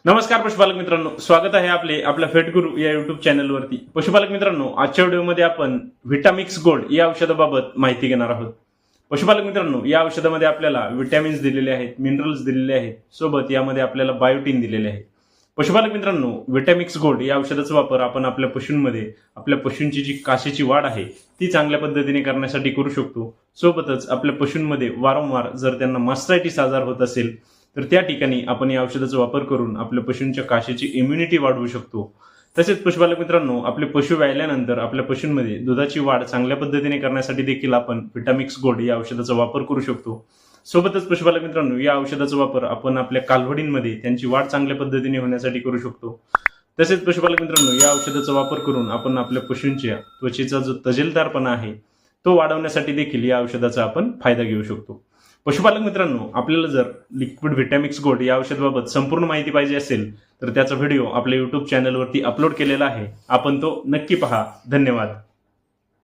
नमस्कार पशुपालक मित्रांनो, स्वागत आहे आपल्या फेटगुरु या युट्यूब चॅनलवरती। पशुपालक मित्रांनो, आजच्या व्हिडिओमध्ये आपण विटामिक्स गोल्ड या औषधाबाबत माहिती घेणार आहोत। पशुपालक मित्रांनो, या औषधामध्ये आपल्याला विटॅमिन्स दिलेले आहेत, मिनरल्स दिलेले आहेत, सोबत यामध्ये आपल्याला बायोटिन दिलेले आहे। पशुपालक मित्रांनो, विटामिक्स गोल्ड या औषधाचा वापर आपण आपल्या पशूंमध्ये आपल्या पशूंची जी कासेची वाढ आहे ती चांगल्या पद्धतीने करण्यासाठी करू शकतो। सोबतच आपल्या पशूंमध्ये वारंवार जर त्यांना मास्टायटिस आजार होत असेल तर त्या ठिकाणी आपण या औषधाचा वापर करून आपल्या पशूंच्या काशेची इम्युनिटी वाढवू शकतो। तसेच पशुपालक मित्रांनो, आपले पशु व्यायल्यानंतर आपल्या पशूंमध्ये दुधाची वाढ चांगल्या पद्धतीने करण्यासाठी देखील आपण विटामिक्स गोल्ड या औषधाचा वापर करू शकतो। सोबतच पशुपालक मित्रांनो, या औषधाचा वापर आपण आपल्या कालवडींमध्ये त्यांची वाढ चांगल्या पद्धतीने होण्यासाठी करू शकतो। तसेच पशुपालक मित्रांनो, या औषधाचा वापर करून आपण आपल्या पशूंच्या त्वचेचा जो तजेलदारपणा आहे तो वाढवण्यासाठी देखील या औषधाचा आपण फायदा घेऊ शकतो। पशुपालक मित्रांनो, आपल्याला जर लिक्विड विटॅमिक्स गोल्ड या औषधाबाबत संपूर्ण माहिती पाहिजे असेल तर त्याचा व्हिडिओ आपल्या YouTube चॅनलवरती अपलोड केलेला आहे, आपण तो नक्की पहा। धन्यवाद।